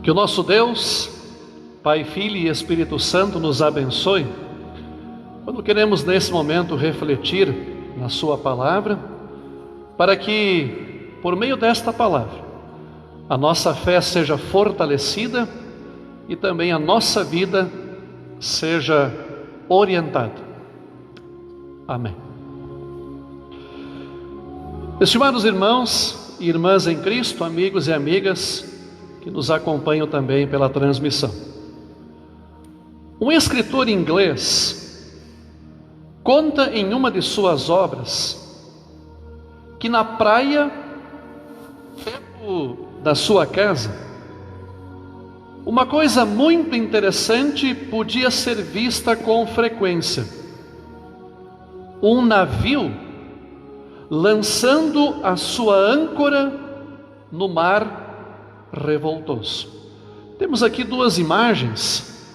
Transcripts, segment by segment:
Que o nosso Deus, Pai, Filho e Espírito Santo nos abençoe quando queremos nesse momento refletir na Sua palavra, para que, por meio desta palavra, a nossa fé seja fortalecida e também a nossa vida seja orientada. Amém. Estimados irmãos e irmãs em Cristo, amigos e amigas que nos acompanham também pela transmissão. Um escritor inglês conta em uma de suas obras que na praia, perto da sua casa, uma coisa muito interessante podia ser vista com frequência: um navio lançando a sua âncora no mar revoltoso. Temos aqui duas imagens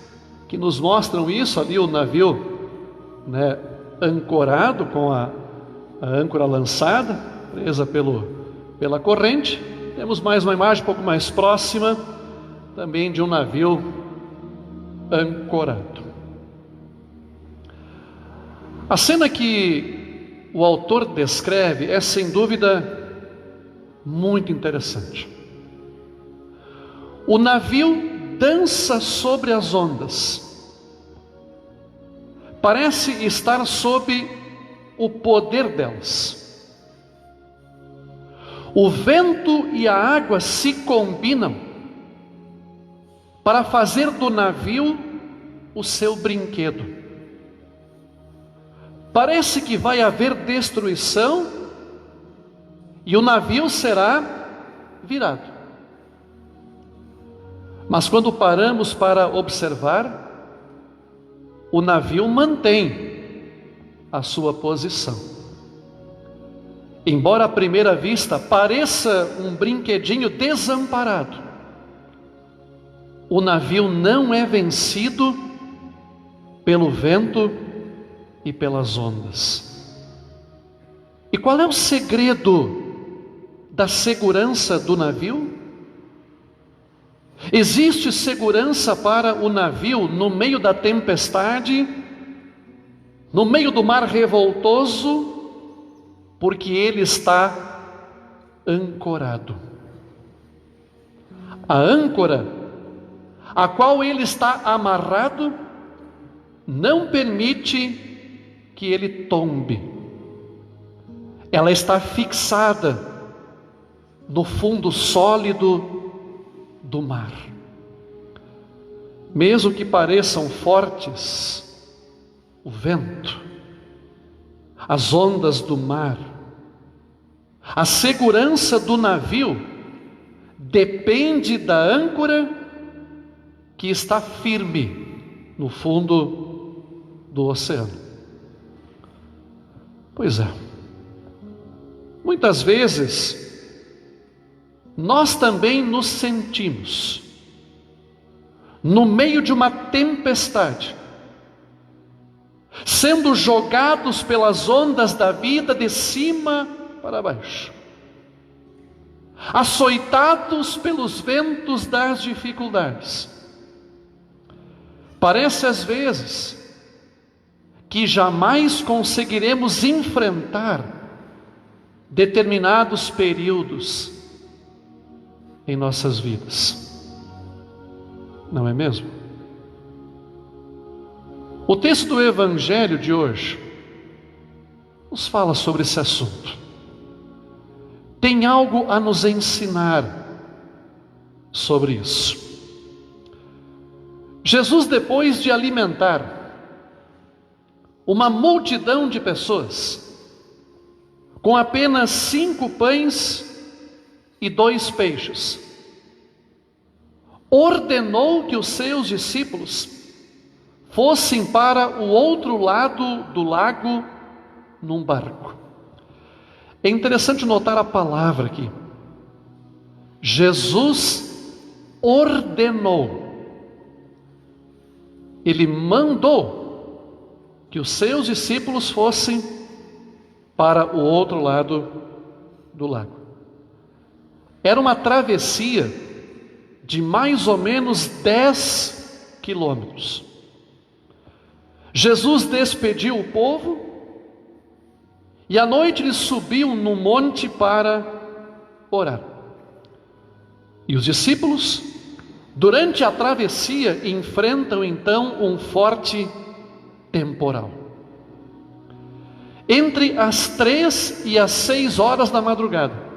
que nos mostram isso. Ali o navio, ancorado com a âncora lançada, presa pela corrente. Temos mais uma imagem um pouco mais próxima, também de um navio ancorado. A cena que o autor descreve é sem dúvida muito interessante. O navio dança sobre as ondas. Parece estar sob o poder delas. O vento e a água se combinam para fazer do navio o seu brinquedo. Parece que vai haver destruição e o navio será virado. Mas quando paramos para observar, o navio mantém a sua posição. Embora à primeira vista pareça um brinquedinho desamparado, o navio não é vencido pelo vento e pelas ondas. E qual é o segredo da segurança do navio? Existe segurança para o navio no meio da tempestade, no meio do mar revoltoso, porque ele está ancorado. A âncora, a qual ele está amarrado, não permite que ele tombe. Ela está fixada no fundo sólido do mar. Mesmo que pareçam fortes o vento, as ondas do mar, a segurança do navio depende da âncora que está firme no fundo do oceano. Pois é, muitas vezes nós também nos sentimos no meio de uma tempestade, sendo jogados pelas ondas da vida de cima para baixo, açoitados pelos ventos das dificuldades. Parece às vezes que jamais conseguiremos enfrentar determinados períodos em nossas vidas. Não é mesmo? O texto do Evangelho de hoje nos fala sobre esse assunto. Tem algo a nos ensinar sobre isso. Jesus, depois de alimentar uma multidão de pessoas com apenas 5 pães e 2 peixes, ordenou que os seus discípulos fossem para o outro lado do lago num barco. É interessante notar a palavra aqui. Jesus ordenou. Ele mandou que os seus discípulos fossem para o outro lado do lago. Era uma travessia de mais ou menos 10 quilômetros. Jesus despediu o povo e à noite ele subiu no monte para orar. E os discípulos, durante a travessia, enfrentam então um forte temporal. Entre as 3 e as 6 horas da madrugada,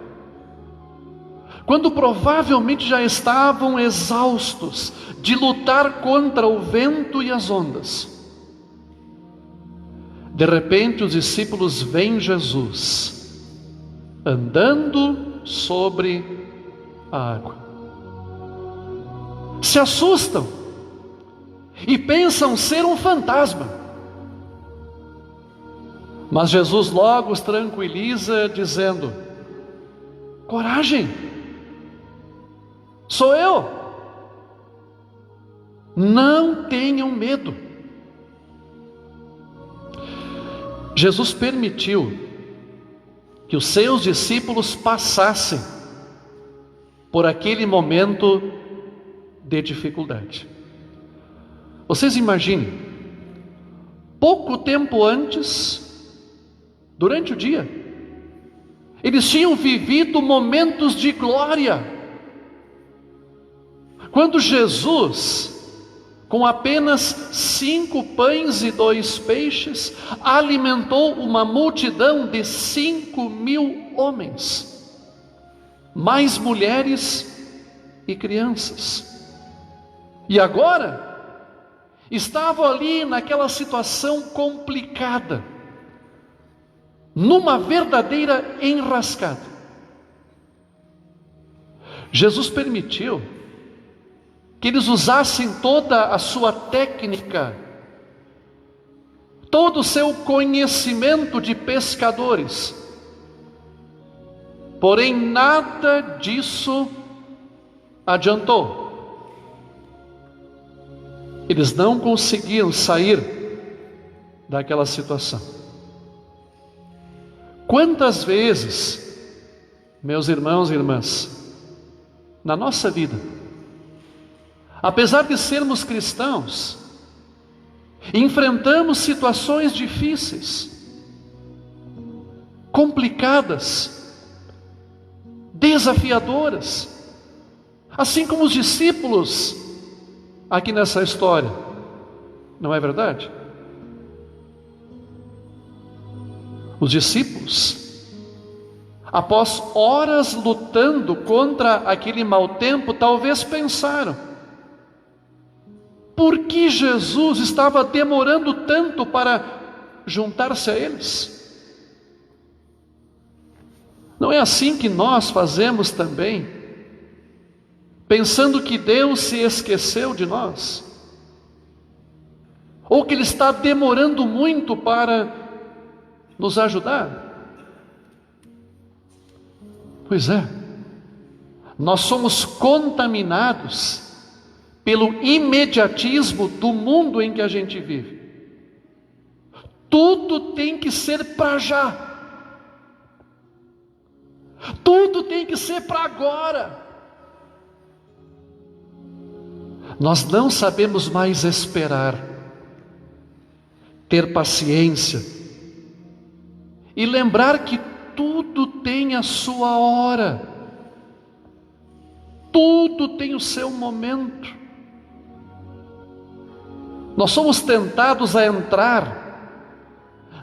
quando provavelmente já estavam exaustos de lutar contra o vento e as ondas, de repente os discípulos veem Jesus andando sobre a água. Se assustam e pensam ser um fantasma. Mas Jesus logo os tranquiliza, dizendo: coragem, sou eu, não tenham medo. Jesus permitiu que os seus discípulos passassem por aquele momento de dificuldade. Vocês imaginem, pouco tempo antes, durante o dia, eles tinham vivido momentos de glória, quando Jesus, com apenas 5 pães e 2 peixes, alimentou uma multidão de 5.000 homens, mais mulheres e crianças. E agora, estavam ali naquela situação complicada, numa verdadeira enrascada. Jesus permitiu que eles usassem toda a sua técnica, todo o seu conhecimento de pescadores. Porém, nada disso adiantou. Eles não conseguiam sair daquela situação. Quantas vezes, meus irmãos e irmãs, na nossa vida, apesar de sermos cristãos, enfrentamos situações difíceis, complicadas, desafiadoras, assim como os discípulos aqui nessa história, não é verdade? Os discípulos, após horas lutando contra aquele mau tempo, talvez pensaram: por que Jesus estava demorando tanto para juntar-se a eles? Não é assim que nós fazemos também, pensando que Deus se esqueceu de nós? Ou que Ele está demorando muito para nos ajudar? Pois é, nós somos contaminados pelo imediatismo do mundo em que a gente vive. Tudo tem que ser para já. Tudo tem que ser para agora. Nós não sabemos mais esperar, ter paciência e lembrar que tudo tem a sua hora. Tudo tem o seu momento. Nós somos tentados a entrar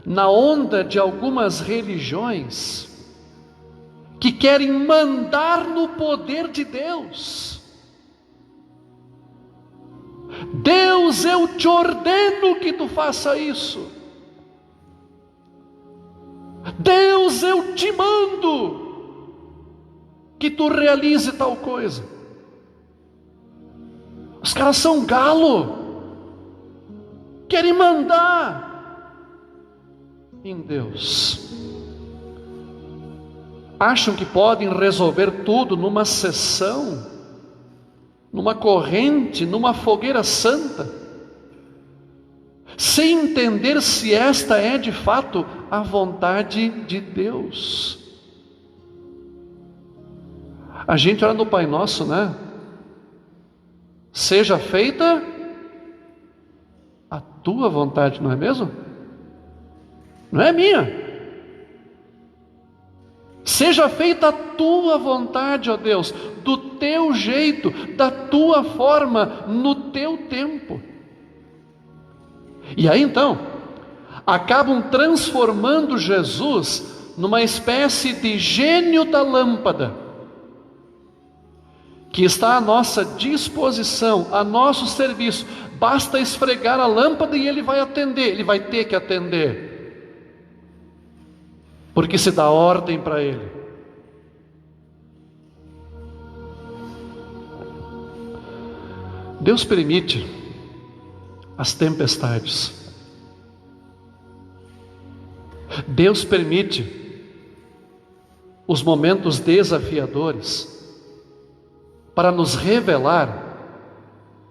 na onda de algumas religiões que querem mandar no poder de Deus. Deus, eu te ordeno que tu faça isso. Deus, eu te mando que tu realize tal coisa. Os caras são galo, querem mandar em Deus. Acham que podem resolver tudo numa sessão, numa corrente, numa fogueira santa, sem entender se esta é de fato a vontade de Deus. A gente olha no Pai Nosso, né? seja feita a tua vontade, não é mesmo? Não é minha. Seja feita a tua vontade, ó Deus, do teu jeito, da tua forma, no teu tempo. E aí então, acabam transformando Jesus numa espécie de gênio da lâmpada, que está à nossa disposição, a nosso serviço. Basta esfregar a lâmpada e ele vai atender, ele vai ter que atender, porque se dá ordem para ele. Deus permite as tempestades. Deus permite os momentos desafiadores para nos revelar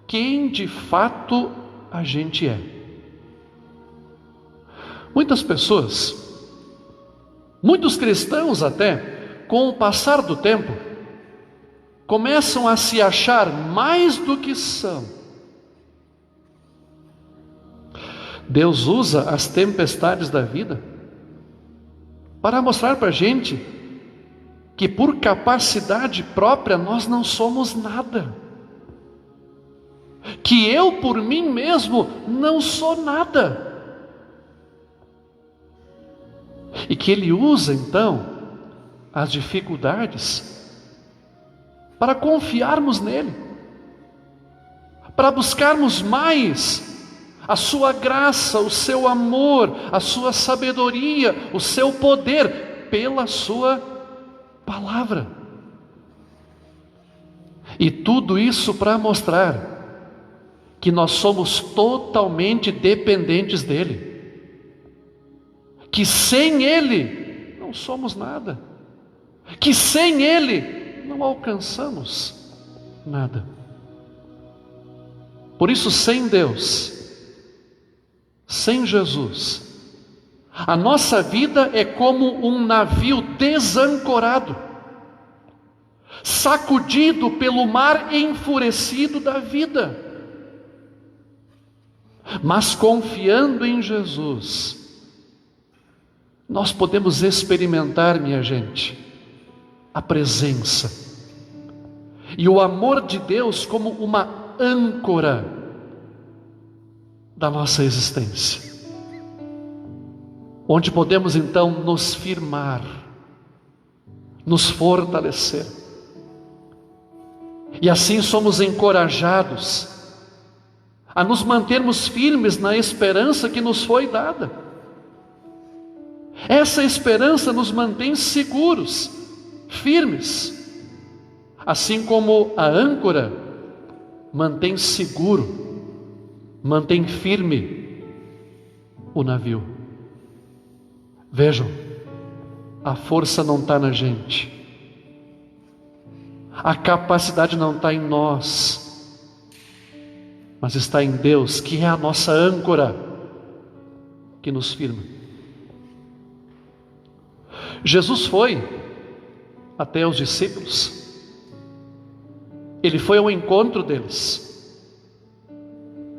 quem de fato a gente é. Muitas pessoas, muitos cristãos até, com o passar do tempo, começam a se achar mais do que são. Deus usa as tempestades da vida para mostrar para a gente que por capacidade própria nós não somos nada, que eu por mim mesmo não sou nada, e que Ele usa então as dificuldades para confiarmos nele, para buscarmos mais a sua graça, o seu amor, a sua sabedoria, o seu poder pela sua palavra. E tudo isso para mostrar que nós somos totalmente dependentes dele, que sem ele não somos nada, que sem ele não alcançamos nada. Por isso, sem Deus, sem Jesus, a nossa vida é como um navio desancorado, sacudido pelo mar enfurecido da vida. Mas confiando em Jesus, nós podemos experimentar, minha gente, a presença e o amor de Deus como uma âncora da nossa existência, onde podemos então nos firmar, nos fortalecer, e assim somos encorajados a nos mantermos firmes na esperança que nos foi dada. Essa esperança nos mantém seguros, firmes, assim como a âncora mantém seguro, mantém firme o navio. Vejam, a força não está na gente, a capacidade não está em nós, mas está em Deus, que é a nossa âncora, que nos firma. Jesus foi até os discípulos, Ele foi ao encontro deles.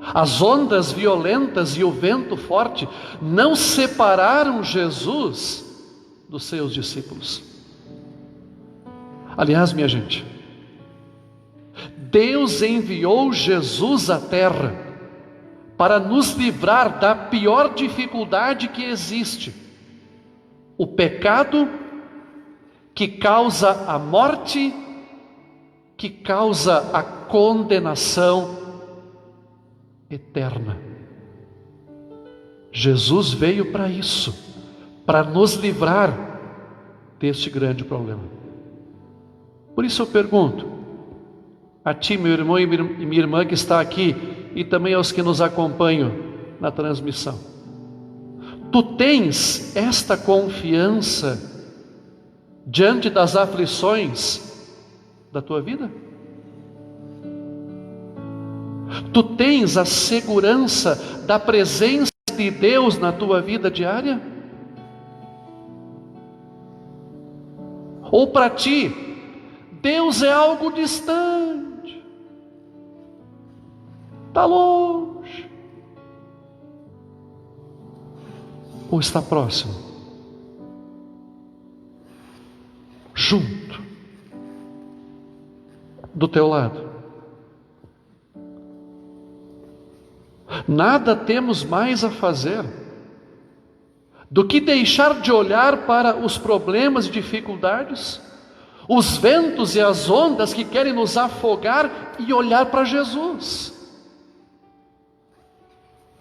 As ondas violentas e o vento forte não separaram Jesus dos seus discípulos. Aliás, minha gente, Deus enviou Jesus à terra para nos livrar da pior dificuldade que existe: o pecado que causa a morte, que causa a condenação eterna. Jesus veio para isso, para nos livrar deste grande problema. Por isso eu pergunto a ti, meu irmão e minha irmã que está aqui, e também aos que nos acompanham na transmissão: tu tens esta confiança diante das aflições da tua vida? Tu tens a segurança da presença de Deus na tua vida diária? Ou para ti, Deus é algo distante, Está longe. Ou está próximo? Junto. Do teu lado. Nada temos mais a fazer do que deixar de olhar para os problemas e dificuldades, os ventos e as ondas que querem nos afogar, e olhar para Jesus.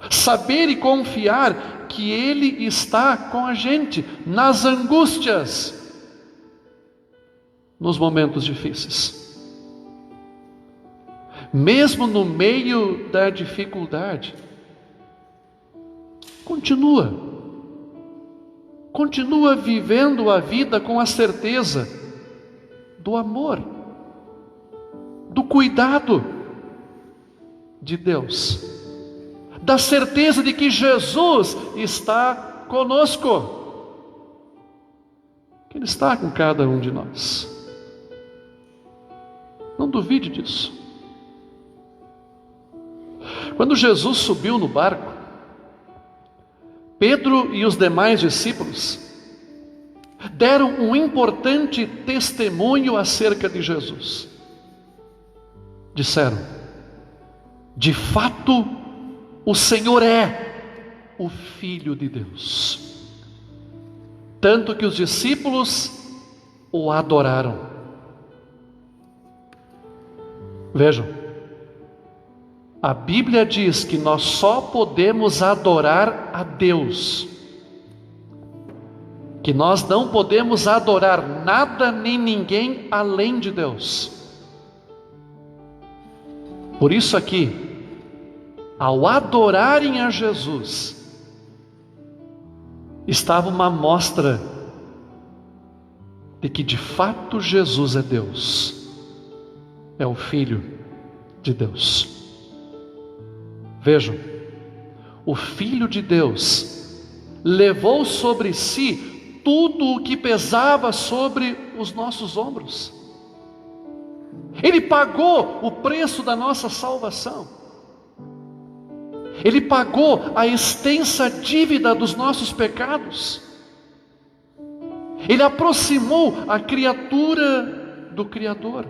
Saber e confiar que Ele está com a gente nas angústias, nos momentos difíceis. Mesmo no meio da dificuldade, continua vivendo a vida com a certeza do amor, do cuidado de Deus, da certeza de que Jesus está conosco, que Ele está com cada um de nós. Não duvide disso. Quando Jesus subiu no barco, Pedro e os demais discípulos deram um importante testemunho acerca de Jesus. Disseram: de fato, o Senhor é o Filho de Deus. Tanto que os discípulos o adoraram. Vejam, a Bíblia diz que nós só podemos adorar a Deus, que nós não podemos adorar nada nem ninguém além de Deus. Por isso aqui, ao adorarem a Jesus, estava uma mostra de que de fato Jesus é Deus, é o Filho de Deus. Vejam, o Filho de Deus levou sobre si tudo o que pesava sobre os nossos ombros. Ele pagou o preço da nossa salvação. Ele pagou a extensa dívida dos nossos pecados. Ele aproximou a criatura do Criador.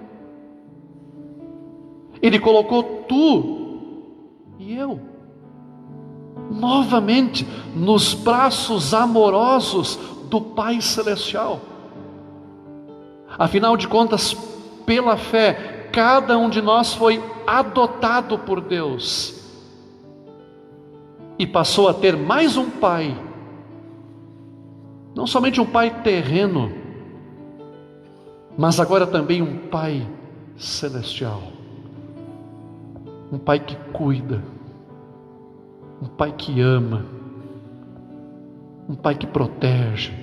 Ele colocou tu e eu novamente nos braços amorosos do Pai Celestial. Afinal de contas, pela fé, cada um de nós foi adotado por Deus e passou a ter mais um pai, não somente um pai terreno, mas agora também um pai celestial, um pai que cuida, um pai que ama, um pai que protege,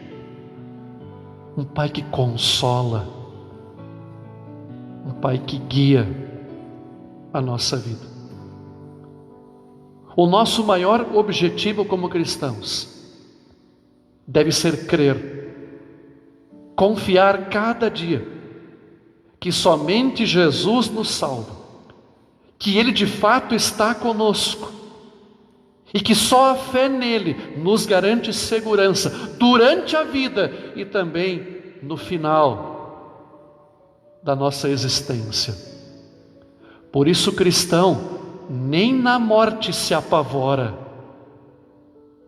um pai que consola, um pai que guia a nossa vida. O nosso maior objetivo como cristãos deve ser crer, confiar cada dia que somente Jesus nos salva, que Ele de fato está conosco e que só a fé nele nos garante segurança durante a vida e também no final da nossa existência. Por isso o cristão nem na morte se apavora,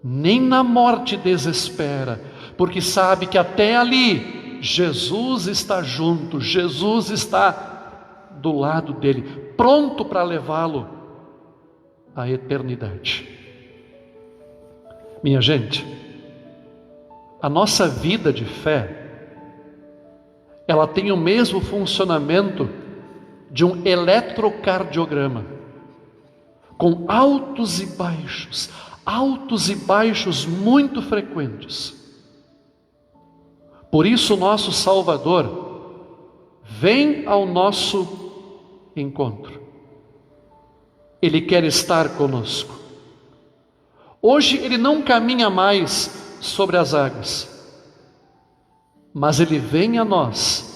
nem na morte desespera, porque sabe que até ali Jesus está junto, Jesus está do lado dele, pronto para levá-lo à eternidade. Minha gente, a nossa vida de fé, ela tem o mesmo funcionamento de um eletrocardiograma, com altos e baixos muito frequentes. Por isso o nosso Salvador vem ao nosso encontro. Ele quer estar conosco. Hoje Ele não caminha mais sobre as águas, mas Ele vem a nós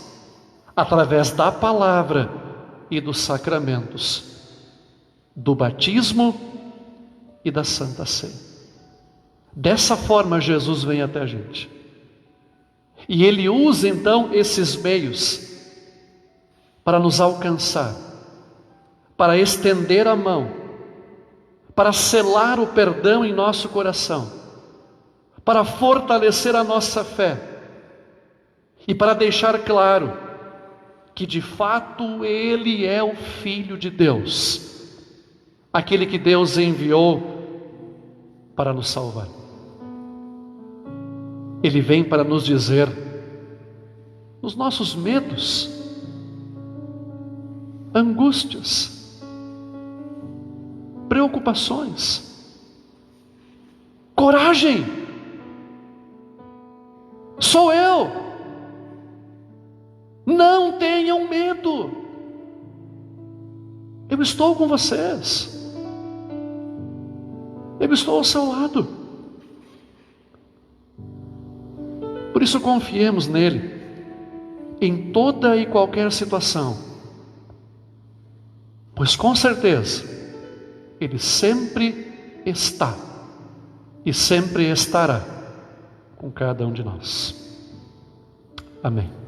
através da palavra e dos sacramentos. do batismo e da Santa Ceia. Dessa forma Jesus vem até a gente. E Ele usa então esses meios para nos alcançar, para estender a mão, para selar o perdão em nosso coração, para fortalecer a nossa fé e para deixar claro que de fato Ele é o Filho de Deus, aquele que Deus enviou para nos salvar. Ele vem para nos dizer, nos nossos medos, angústias, preocupações, coragem, sou eu, não tenham medo, eu estou com vocês, eu estou ao seu lado. Por isso confiemos nele, em toda e qualquer situação, pois com certeza, Ele sempre está e sempre estará com cada um de nós. Amém.